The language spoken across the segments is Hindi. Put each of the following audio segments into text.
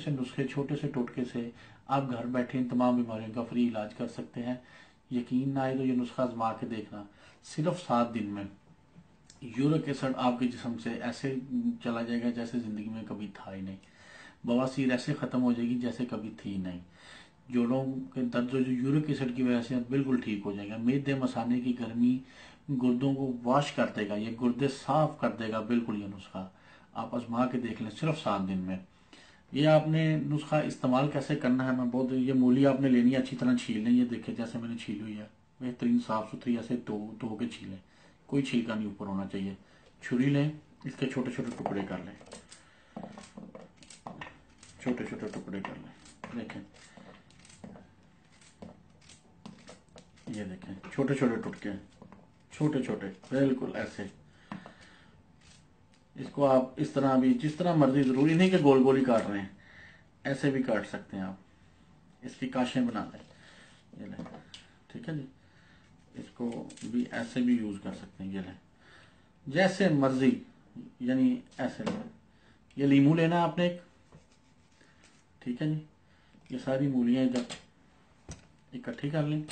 से नुस्खे, छोटे से टोटके से आप घर बैठे इन तमाम बीमारियों का फ्री इलाज कर सकते हैं। यकीन ना आए तो ये नुस्खा आजमा के देखना। सिर्फ 7 दिन में यूरिक एसिड आपके जिस्म से ऐसे चला जाएगा जैसे जिंदगी में कभी था ही नहीं। बवासीर ऐसे खत्म हो जाएगी जैसे कभी थी नहीं। जोड़ों के दर्द जो यूरिक एसिड की वजह से बिल्कुल ठीक हो जाएगा। मेदे मसाने की गर्मी गुर्दों को वॉश कर देगा, ये गुर्दे साफ कर देगा बिल्कुल। ये नुस्खा आप आजमा के देख लें सिर्फ 7 दिन में। ये आपने नुस्खा इस्तेमाल कैसे करना है, मैं बहुत, ये मूली आपने लेनी है, अच्छी तरह छील लें। ये देखें जैसे मैंने छीली हुई है, बेहतरीन साफ सुथरी ऐसे धो के छीलें, कोई छिलका नहीं ऊपर होना चाहिए। छुरी लें, इसके छोटे छोटे टुकड़े कर लें, छोटे छोटे टुकड़े कर लें। देखें, ये देखें छोटे छोटे टुकड़े, छोटे छोटे बिल्कुल ऐसे। इसको आप इस तरह भी, जिस तरह मर्जी, जरूरी नहीं कि गोल गोल ही काट रहे हैं, ऐसे भी काट सकते हैं आप। इसकी काशें बना लें, ये लें, ठीक है जी। इसको भी ऐसे भी यूज कर सकते हैं, ये लें, जैसे मर्जी, यानी ऐसे लें। ये लीमू लेना है आपने एक, ठीक है जी। ये सारी मूलियां इधर इकट्ठी कर लें,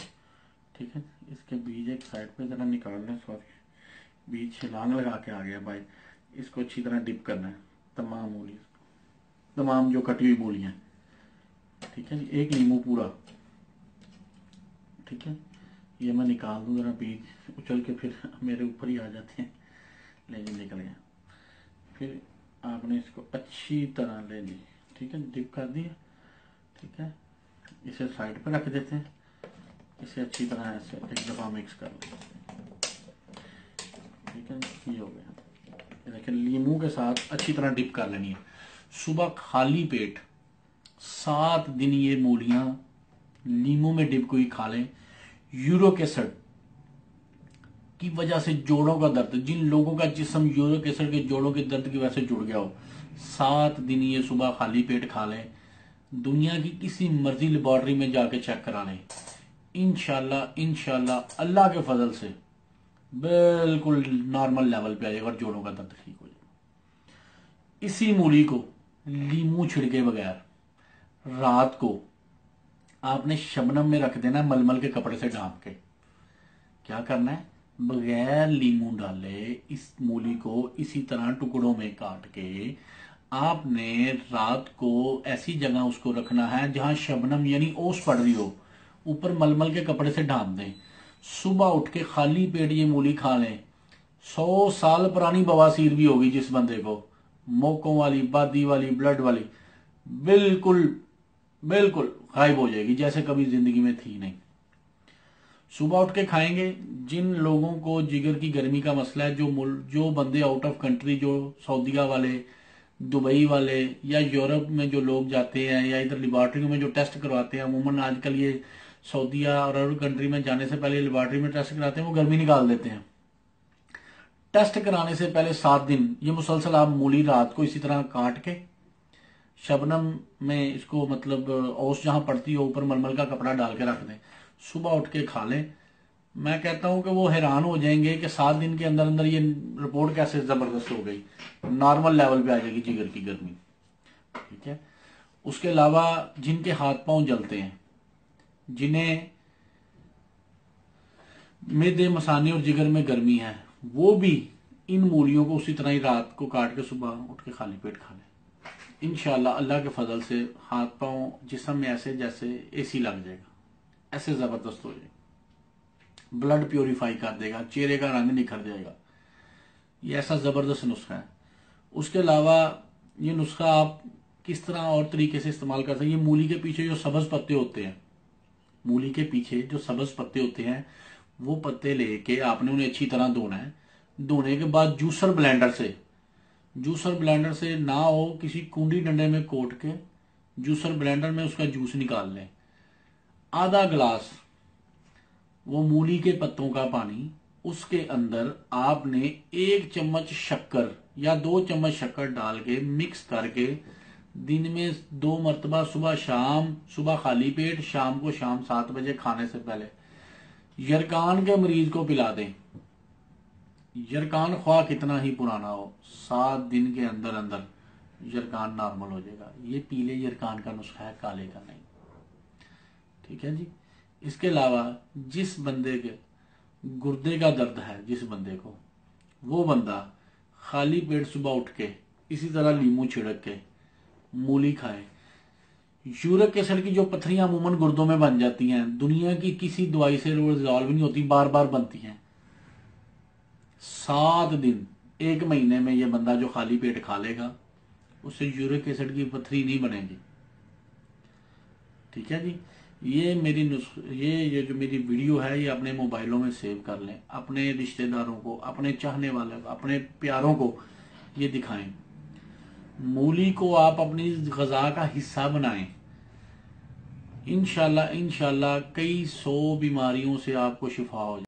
ठीक है। इसके बीज एक साइड पे जरा निकाल लें, सॉरी बीज छलांग लगा के आ गया भाई। इसको अच्छी तरह डिप करना है, तमाम मूली, तमाम जो कटी हुई मूलियां, ठीक है जी। एक नींबू पूरा, ठीक है। ये मैं निकाल दूं जरा, बीज उछल के फिर मेरे ऊपर ही आ जाते हैं। ले जी, निकल गया। फिर आपने इसको अच्छी तरह ले ली, ठीक है, डिप कर दिया, ठीक है। इसे साइड पे रख देते हैं। इसे अच्छी तरह ऐसे एक दफ़ा मिक्स कर लें, ठीक है। ये हो गया। देखिए लीमू के साथ अच्छी तरह डिप कर लेनी है। सुबह खाली पेट 7 दिन ये मूलियां लीमू में डिप हुई खा लें। यूरिक एसिड की वजह से जोड़ों का दर्द, जिन लोगों का जिस्म यूरिक एसिड के जोड़ों के दर्द की वजह से जुड़ गया हो, 7 दिन ये सुबह खाली पेट खा लें। दुनिया की किसी मर्जी लेबॉर्टरी में जाके चेक करा लें, इंशाल्लाह इंशाल्लाह अल्लाह के फजल से बिल्कुल नॉर्मल लेवल पे आ जाएगा और जोड़ों का दर्द ठीक हो जाएगा। इसी मूली को लीमू छिड़के बगैर रात को आपने शबनम में रख देना, मलमल के कपड़े से ढांप के। क्या करना है, बगैर लीमू डाले इस मूली को इसी तरह टुकड़ों में काट के आपने रात को ऐसी जगह उसको रखना है जहां शबनम यानी ओस पड़ रही हो, ऊपर मलमल के कपड़े से ढांप दें। सुबह उठ के खाली पेट ये मूली खा लें। 100 साल पुरानी बवासीर भी होगी जिस बंदे को, मोकों वाली, बादी वाली, ब्लड वाली, बिल्कुल बिल्कुल गायब हो जाएगी जैसे कभी जिंदगी में थी नहीं। सुबह उठ के खाएंगे। जिन लोगों को जिगर की गर्मी का मसला है, जो बंदे आउट ऑफ कंट्री, जो सऊदीया वाले, दुबई वाले या यूरोप में जो लोग जाते हैं या इधर लेबॉर्टरी में जो टेस्ट करवाते हैं, अमूमन आजकल ये सऊदीया और अरब कंट्री में जाने से पहले लेबॉर्टरी में टेस्ट कराते हैं, वो गर्मी निकाल देते हैं। टेस्ट कराने से पहले 7 दिन ये मुसलसल आप मूली रात को इसी तरह काट के शबनम में इसको, मतलब ओस जहां पड़ती हो ऊपर मलमल का कपड़ा डाल के रख दें, सुबह उठ के खा लें। मैं कहता हूं कि वो हैरान हो जाएंगे कि 7 दिन के अंदर अंदर ये रिपोर्ट कैसे जबरदस्त हो गई, नॉर्मल लेवल पे आ जाएगी जिगर की गर्मी, ठीक है। उसके अलावा जिनके हाथ पांव जलते हैं, जिन्हें मेदे मसाने और जिगर में गर्मी है, वो भी इन मूलियों को उसी तरह ही रात को काट के सुबह उठ के खाली पेट खा लें। इंशाल्लाह अल्लाह के फजल से हाथ पांव जिस्म में ऐसे जैसे एसी लग जाएगा, ऐसे जबरदस्त हो जाएगा, ब्लड प्योरीफाई कर देगा, चेहरे का रंग निखर जाएगा। ये ऐसा जबरदस्त नुस्खा है। उसके अलावा ये नुस्खा आप किस तरह और तरीके से इस्तेमाल कर सकते हैं, ये मूली के पीछे जो सब्ज पत्ते होते हैं, मूली के पीछे जो सब्ज पत्ते होते हैं, वो पत्ते लेके आपने उन्हें अच्छी तरह धोना है। धोने के बाद जूसर ब्लेंडर से ना हो, किसी कुंडी डंडे में कोट के जूसर ब्लेंडर में उसका जूस निकाल लें। आधा गिलास वो मूली के पत्तों का पानी, उसके अंदर आपने 1 चम्मच शक्कर या 2 चम्मच शक्कर डाल के मिक्स करके दिन में 2 मरतबा, सुबह शाम, सुबह खाली पेट, शाम को शाम 7 बजे खाने से पहले यरकान के मरीज को पिला दें। यरकान ख्वाह कितना ही पुराना हो, 7 दिन के अंदर अंदर यरकान नॉर्मल हो जाएगा। ये पीले यरकान का नुस्खा है, काले का नहीं। ठीक है जी। इसके अलावा जिस बंदे के गुर्दे का दर्द है, जिस बंदे को, वो बंदा खाली पेट सुबह उठ के इसी तरह लीमू छिड़क के मूली खाए। यूरिक एसिड की जो पत्थरियां अमूमन गुर्दों में बन जाती हैं, दुनिया की किसी दवाई से रिजॉल्व नहीं होती, बार बार बनती हैं। 7 दिन, 1 महीने में ये बंदा जो खाली पेट खा लेगा, उससे यूरिक एसिड की पत्थरी नहीं बनेगी। ठीक है जी। ये जो मेरी वीडियो है, ये अपने मोबाइलों में सेव कर लें, अपने रिश्तेदारों को, अपने चाहने वाले को, अपने प्यारों को ये दिखाएं। मूली को आप अपनी गजा का हिस्सा बनाएं। इंशाल्लाह कई 100 बीमारियों से आपको शिफा हो जाए।